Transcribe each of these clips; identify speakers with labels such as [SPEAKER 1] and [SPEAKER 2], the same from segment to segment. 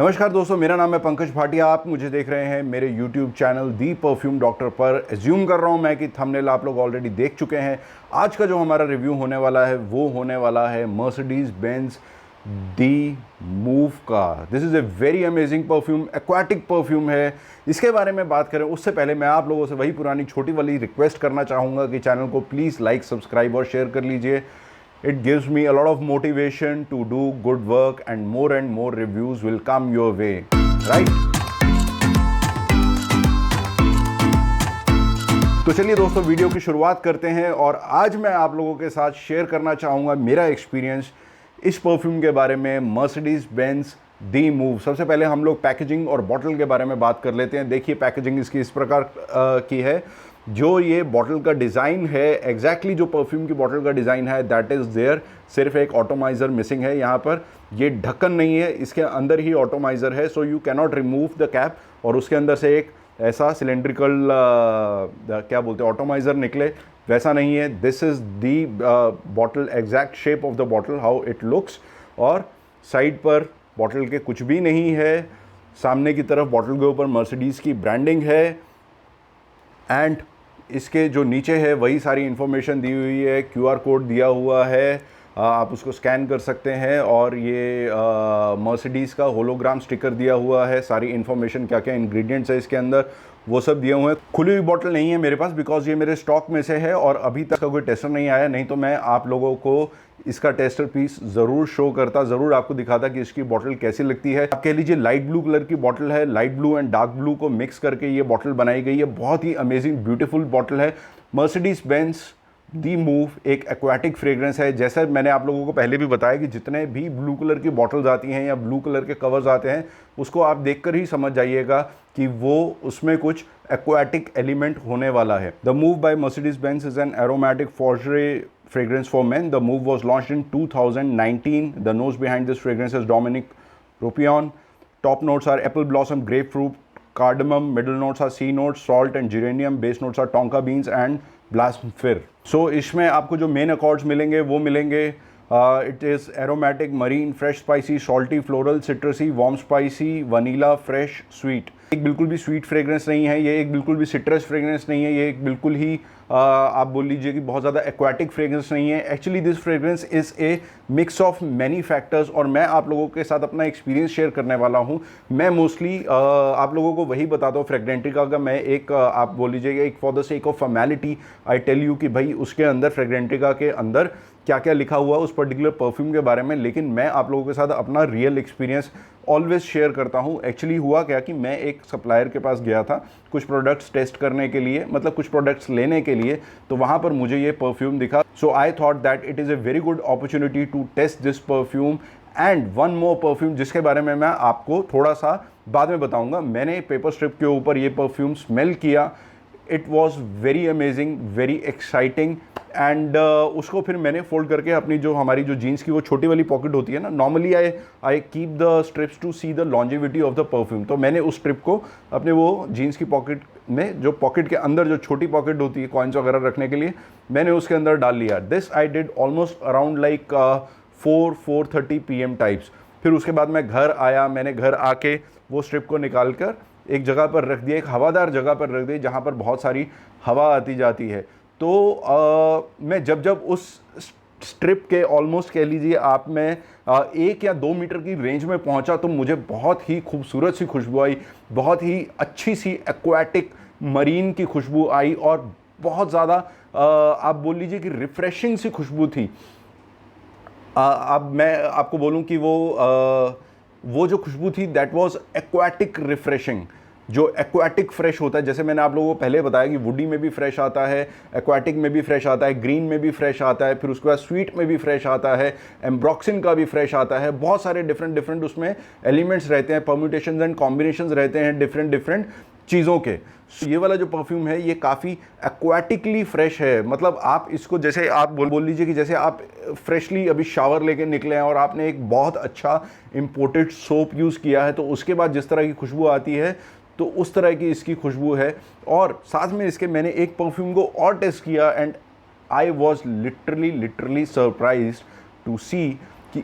[SPEAKER 1] नमस्कार दोस्तों, मेरा नाम है पंकज भाटिया। आप मुझे देख रहे हैं मेरे YouTube चैनल दी परफ्यूम डॉक्टर पर। एज्यूम कर रहा हूं मैं कि थंबनेल आप लोग ऑलरेडी देख चुके हैं। आज का जो हमारा रिव्यू होने वाला है वो होने वाला है मर्सिडीज बेंज दी मूव का। This is a very amazing perfume, aquatic perfume है। इसके बारे में बात करें उससे पहले मैं आप लोगों से वही पुरानी छोटी वाली रिक्वेस्ट करना चाहूँगा कि चैनल को प्लीज़ लाइक, सब्सक्राइब और शेयर कर लीजिए। It gives me a lot of motivation to do good work and more reviews will come your way, right? तो चलिए दोस्तों, वीडियो की शुरुआत करते हैं और आज मैं आप लोगों के साथ शेयर करना चाहूँगा मेरा एक्सपीरियंस इस परफ्यूम के बारे में, मर्सिडीज बेंज दी मूव। सबसे पहले हम लोग पैकेजिंग और बॉटल के बारे में बात कर लेते हैं। देखिए, पैकेजिंग इसकी इस प्रकार की है। जो ये बॉटल का डिज़ाइन है, एग्जैक्टली जो परफ्यूम की बॉटल का डिज़ाइन है दैट इज़ देयर। सिर्फ एक ऑटोमाइज़र मिसिंग है यहाँ पर। ये ढक्कन नहीं है, इसके अंदर ही ऑटोमाइज़र है, so you cannot remove the cap और उसके अंदर से एक ऐसा सिलेंड्रिकल क्या बोलते हैं ऑटोमाइज़र निकले, वैसा नहीं है। This is the bottle, exact shape of the bottle, how it looks. और साइड पर बॉटल के कुछ भी नहीं है। सामने की तरफ बॉटल के ऊपर मर्सिडीज़ की ब्रांडिंग है एंड इसके जो नीचे है वही सारी इन्फॉर्मेशन दी हुई है। QR कोड दिया हुआ है, आप उसको स्कैन कर सकते हैं। और ये मर्सिडीज़ का होलोग्राम स्टिकर दिया हुआ है। सारी इन्फॉर्मेशन, क्या क्या इंग्रेडिएंट्स है इसके अंदर, वो सब दिए हुए हैं। खुली हुई बॉटल नहीं है मेरे पास, बिकॉज ये मेरे स्टॉक में से है और अभी तक का कोई टेस्टर नहीं आया। नहीं तो मैं आप लोगों को इसका टेस्टर पीस ज़रूर शो करता, ज़रूर आपको दिखाता कि इसकी बॉटल कैसी लगती है। आप कह लीजिए लाइट ब्लू कलर की बॉटल है, light blue and dark blue को मिक्स करके ये बॉटल बनाई गई है। बहुत ही अमेजिंग ब्यूटीफुल बॉटल है। मर्सिडीज बेंज दी मूव एक एक्वाटिक फ्रेग्रेंस है। जैसा मैंने आप लोगों को पहले भी बताया कि जितने भी ब्लू कलर की बॉटल्स आती हैं या ब्लू कलर के कवर्स आते हैं, उसको आप देखकर ही समझ जाइएगा कि वो उसमें कुछ एक्वाटिक एलिमेंट होने वाला है। The move by Mercedes Benz is an aromatic fougere fragrance for men. The Move was launched in 2019. The nose behind this fragrance is Dominic Ropion. Top notes are apple blossom, grapefruit, cardamom. Middle notes are C notes, salt and geranium. Base notes are tonka beans and blossom fir. So इसमें आपको जो main accords मिलेंगे वो मिलेंगे। It is aromatic, marine, fresh spicy, salty, floral, सिट्रसी, warm spicy, vanilla, fresh, sweet. एक बिल्कुल भी sweet fragrance नहीं है, ये एक बिल्कुल भी सिट्रस फ्रेग्रेंस नहीं है, ये एक बिल्कुल ही आप बोल लीजिए कि बहुत ज़्यादा एक्वाटिक फ्रेग्रेंस नहीं है। Actually this fragrance is a mix of many factors और मैं आप लोगों के साथ अपना एक्सपीरियंस शेयर करने वाला हूँ। मैं मोस्टली आप लोगों को वही बताता हूँ फ्रेग्रेंटिका का। मैं एक आप बोल लीजिएगा एक for the sake of formality I tell you कि भाई उसके अंदर फ्रेग्रेंटिका के अंदर क्या क्या लिखा हुआ है उस पर्टिकुलर परफ्यूम के बारे में। लेकिन मैं आप लोगों के साथ अपना रियल एक्सपीरियंस ऑलवेज शेयर करता हूँ। एक्चुअली हुआ क्या कि मैं एक सप्लायर के पास गया था कुछ प्रोडक्ट्स टेस्ट करने के लिए, मतलब कुछ प्रोडक्ट्स लेने के लिए, तो वहाँ पर मुझे ये परफ्यूम दिखा। So I thought that it is a very good opportunity to test this perfume. And one more perfume जिसके बारे में मैं आपको थोड़ा सा बाद में बताऊँगा। मैंने पेपर स्ट्रिप के ऊपर ये परफ्यूम स्मेल किया। It was very amazing, very exciting. And उसको फिर मैंने फोल्ड करके अपनी जो हमारी जो जीन्स की वो छोटी वाली पॉकेट होती है ना, normally I keep the strips to see the longevity of the perfume. तो मैंने उस स्ट्रिप को अपने वो जीन्स की पॉकेट में, जो पॉकेट के अंदर जो छोटी पॉकेट होती है कॉइन्स वगैरह रखने के लिए, मैंने उसके अंदर डाल लिया। This I did almost around like 4:30 PM types. फिर उसके बाद मैं घर आया, मैंने घर आके वो स्ट्रिप को निकाल कर एक जगह पर रख दिया, एक हवादार जगह पर रख दी जहाँ पर बहुत सारी हवा आती जाती है। तो मैं जब उस स्ट्रिप के ऑलमोस्ट कह लीजिए आप मैं 1 या 2 मीटर की रेंज में पहुंचा तो मुझे बहुत ही खूबसूरत सी खुशबू आई, बहुत ही अच्छी सी एक्वाटिक मरीन की खुशबू आई और बहुत ज़्यादा आप बोल लीजिए कि रिफ़्रेशिंग सी खुशबू थी। अब मैं आपको बोलूं कि वो जो खुशबू थी दैट वाज एक्वाटिक रिफ़्रेशिंग। जो एक्वाटिक फ्रेश होता है, जैसे मैंने आप लोगों को पहले बताया कि वुडी में भी फ्रेश आता है, एक्वाटिक में भी फ्रेश आता है, ग्रीन में भी फ्रेश आता है, फिर उसके बाद स्वीट में भी फ्रेश आता है, एम्ब्रॉक्सिन का भी फ्रेश आता है। बहुत सारे डिफरेंट उसमें एलिमेंट्स रहते हैं, परम्यूटेशंस एंड कॉम्बिनेशंस रहते हैं डिफरेंट चीज़ों के। ये वाला जो परफ्यूम है ये काफ़ी एक्वाटिकली फ्रेश है। मतलब आप इसको जैसे आप बोल लीजिए कि जैसे आप फ्रेशली अभी शावर लेके निकले हैं और आपने एक बहुत अच्छा इम्पोर्टेड सोप यूज़ किया है, तो उसके बाद जिस तरह की खुशबू आती है तो उस तरह की इसकी खुशबू है। और साथ में इसके मैंने एक परफ्यूम को और टेस्ट किया and I was literally surprised to see कि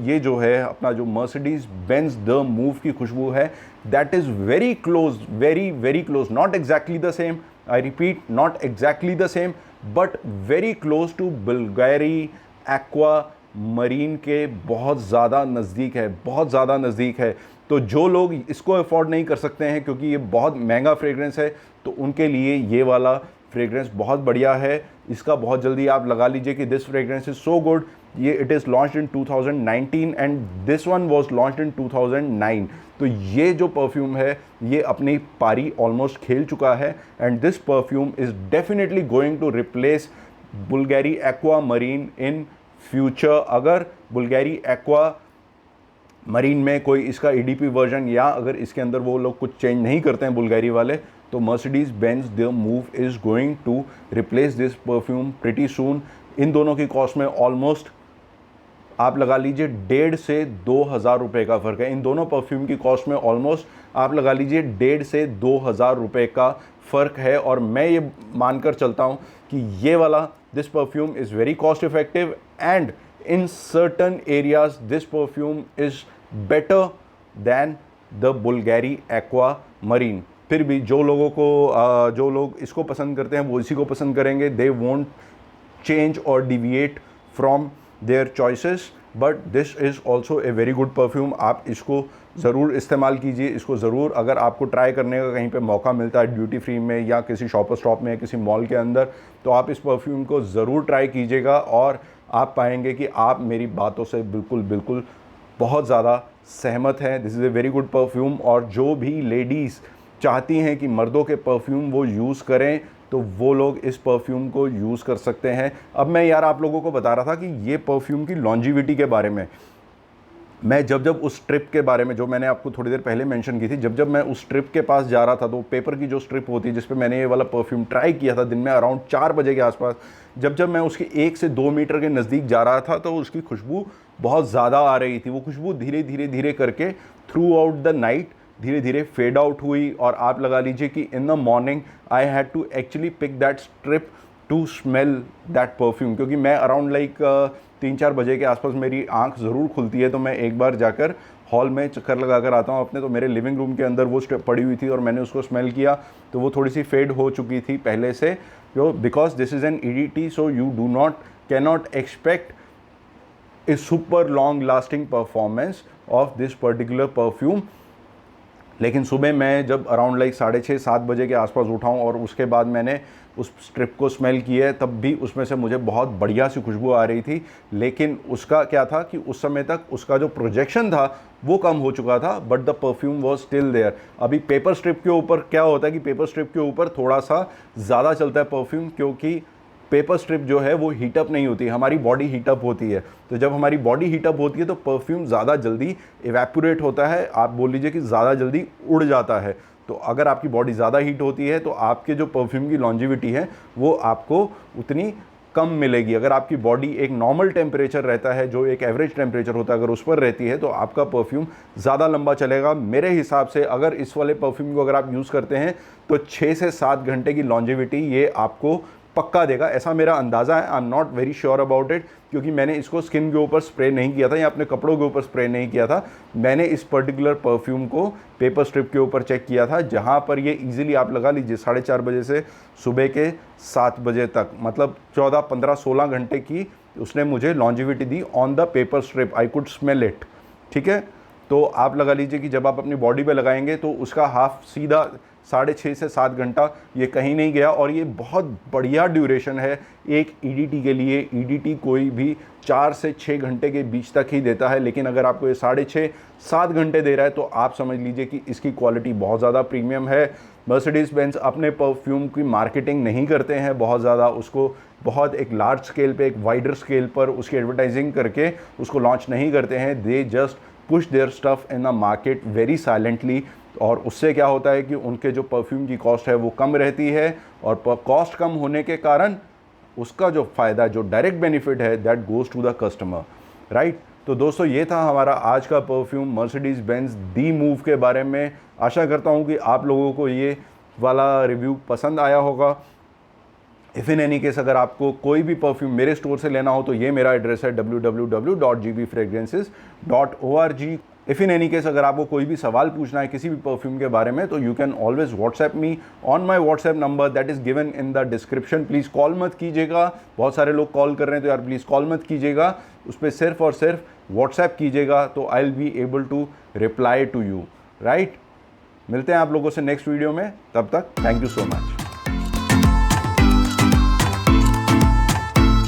[SPEAKER 1] ये जो है अपना जो मर्सिडीज़ बेंज द मूव की खुशबू है, that is very close, very very close, not exactly the same, I repeat, not exactly the same, but very close to Bulgari Aqua Marine के बहुत ज़्यादा नज़दीक है, बहुत ज़्यादा नज़दीक है। तो जो लोग इसको अफोर्ड नहीं कर सकते हैं क्योंकि ये बहुत महंगा फ्रेग्रेंस है, तो उनके लिए ये वाला फ्रेग्रेंस बहुत बढ़िया है। इसका बहुत जल्दी आप लगा लीजिए कि this fragrance is so good. ये it is launched in 2019 and this one was launched in 2009। तो ये जो परफ्यूम है ये अपनी पारी ऑलमोस्ट खेल चुका है and this perfume is definitely going to replace Bulgari Aqua Marine in future. अगर बुल्गारी एक्वा मरीन में कोई इसका ईडीपी वर्जन या अगर इसके अंदर वो लोग कुछ चेंज नहीं करते हैं बुल्गारी वाले, तो Mercedes Benz the move is going to replace this perfume pretty soon. इन दोनों की कॉस्ट में ऑलमोस्ट आप लगा लीजिए 1,500 से 2,000 रुपये का फ़र्क है। इन दोनों परफ्यूम की कॉस्ट में ऑलमोस्ट आप लगा लीजिए 1,500 से 2,000 रुपये का फ़र्क है। और मैं ये मानकर चलता हूँ कि ये वाला this perfume is very cost effective and in certain areas this perfume is better than the Bulgari Aqua marine. फिर भी जो लोग इसको पसंद करते हैं वो इसी को पसंद करेंगे। दे वोंट चेंज और deviate from there choices, but this is also a very good perfume. आप इसको ज़रूर इस्तेमाल कीजिए, इसको ज़रूर, अगर आपको ट्राई करने का कहीं पे मौका मिलता है ड्यूटी फ्री में या किसी शॉपर स्टॉप में या किसी मॉल के अंदर, तो आप इस परफ्यूम को ज़रूर ट्राई कीजिएगा और आप पाएंगे कि आप मेरी बातों से बिल्कुल बहुत ज़्यादा सहमत हैं। This is a very good perfume. और जो भी लेडीज़ चाहती हैं कि मर्दों के परफ्यूम वो यूज़ करें, तो वो लोग इस परफ्यूम को यूज़ कर सकते हैं। अब मैं यार आप लोगों को बता रहा था कि ये परफ्यूम की लॉन्जिविटी के बारे में, मैं जब उस स्ट्रिप के बारे में जो मैंने आपको थोड़ी देर पहले मेंशन की थी, जब मैं उस स्ट्रिप के पास जा रहा था, तो पेपर की जो स्ट्रिप होती है जिस पे मैंने ये वाला परफ्यूम ट्राई किया था दिन में अराउंड 4 बजे के आसपास, जब मैं उसके 1 से 2 मीटर के नज़दीक जा रहा था, तो उसकी खुशबू बहुत ज़्यादा आ रही थी। वो खुशबू धीरे धीरे थ्रू आउट द नाइट धीरे धीरे फेड आउट हुई और आप लगा लीजिए कि in the morning I had to actually pick that strip to smell that perfume, क्योंकि मैं अराउंड 3-4 बजे के आसपास मेरी आंख ज़रूर खुलती है, तो मैं एक बार जाकर हॉल में चक्कर लगा कर आता हूँ अपने। तो मेरे लिविंग रूम के अंदर वो स्ट्रिप पड़ी हुई थी और मैंने उसको स्मेल किया, तो वो थोड़ी सी फेड हो चुकी थी पहले से, जो because this is an EDT, so you can not expect A super long lasting performance of this particular perfume. लेकिन सुबह मैं जब अराउंड 6:30-7 बजे के आसपास उठा हूँ और उसके बाद मैंने उस स्ट्रिप को स्मेल किया है, तब भी उसमें से मुझे बहुत बढ़िया सी खुशबू आ रही थी। लेकिन उसका क्या था कि उस समय तक उसका जो प्रोजेक्शन था वो कम हो चुका था, but the perfume was still there. अभी पेपर स्ट्रिप के ऊपर क्या होता है कि पेपर स्ट्रिप के ऊपर थोड़ा सा ज़्यादा चलता है परफ्यूम, क्योंकि पेपर स्ट्रिप जो है वो हीटअप नहीं होती, हमारी बॉडी हीटअप होती है। तो जब हमारी बॉडी हीटअप होती है तो परफ्यूम ज़्यादा जल्दी इवेपोरेट होता है, आप बोल लीजिए कि ज़्यादा जल्दी उड़ जाता है। तो अगर आपकी बॉडी ज़्यादा हीट होती है तो आपके जो परफ्यूम की लॉन्जिविटी है वो आपको उतनी कम मिलेगी। अगर आपकी बॉडी एक नॉर्मल टेम्परेचर रहता है, जो एक एवरेज टेम्परेचर होता है, अगर उस पर रहती है तो आपका परफ्यूम ज़्यादा लंबा चलेगा। मेरे हिसाब से अगर इस वाले परफ्यूम को अगर आप यूज़ करते हैं तो 6 से 7 घंटे की लॉन्जिविटी ये आपको पक्का देगा, ऐसा मेरा अंदाज़ा है। I am not very sure about it, क्योंकि मैंने इसको स्किन के ऊपर स्प्रे नहीं किया था या अपने कपड़ों के ऊपर स्प्रे नहीं किया था। मैंने इस पर्टिकुलर परफ्यूम को पेपर स्ट्रिप के ऊपर चेक किया था, जहाँ पर ये इजीली आप लगा लीजिए 4:30 बजे से सुबह के 7 बजे तक, मतलब 14, 15, 16 घंटे की उसने मुझे longevity the on the paper strip. I could smell it, ठीक है। तो आप लगा लीजिए कि जब आप अपनी बॉडी पे लगाएंगे तो उसका हाफ सीधा 6.5 से 7 घंटा ये कहीं नहीं गया, और ये बहुत बढ़िया ड्यूरेशन है एक ईडीटी के लिए। ईडीटी कोई भी 4 से 6 घंटे के बीच तक ही देता है, लेकिन अगर आपको ये 6.5-7 घंटे दे रहा है तो आप समझ लीजिए कि इसकी क्वालिटी बहुत ज़्यादा प्रीमियम है। मर्सिडीज़ बेंज अपने परफ्यूम की मार्केटिंग नहीं करते हैं बहुत ज़्यादा, उसको बहुत एक लार्ज स्केल पे, एक वाइडर स्केल पर उसकी एडवर्टाइजिंग करके उसको लॉन्च नहीं करते हैं। They just push their stuff in the market very silently, और उससे क्या होता है कि उनके जो परफ्यूम की कॉस्ट है वो कम रहती है, और कॉस्ट कम होने के कारण उसका जो फ़ायदा, जो डायरेक्ट बेनिफिट है, that goes to the customer, right. तो दोस्तों ये था हमारा आज का perfume Mercedes Benz the Move के बारे में। आशा करता हूँ कि आप लोगों को ये वाला रिव्यू पसंद आया होगा, इफ़ इन एनी केस अगर आपको कोई भी परफ्यूम मेरे स्टोर से लेना हो तो ये मेरा एड्रेस है www.gbfragrances.org। If in any case अगर आपको कोई भी सवाल पूछना है किसी भी परफ्यूम के बारे में तो you can always WhatsApp me on my WhatsApp number that is given in the description. Please call मत कीजिएगा, बहुत सारे लोग कॉल कर रहे हैं तो यार प्लीज़ कॉल मत कीजिएगा, उस पर सिर्फ और सिर्फ व्हाट्सएप कीजिएगा तो I will be able to reply to you, right. मिलते हैं आप लोगों से नेक्स्ट वीडियो में, तब तक थैंक यू सो मच।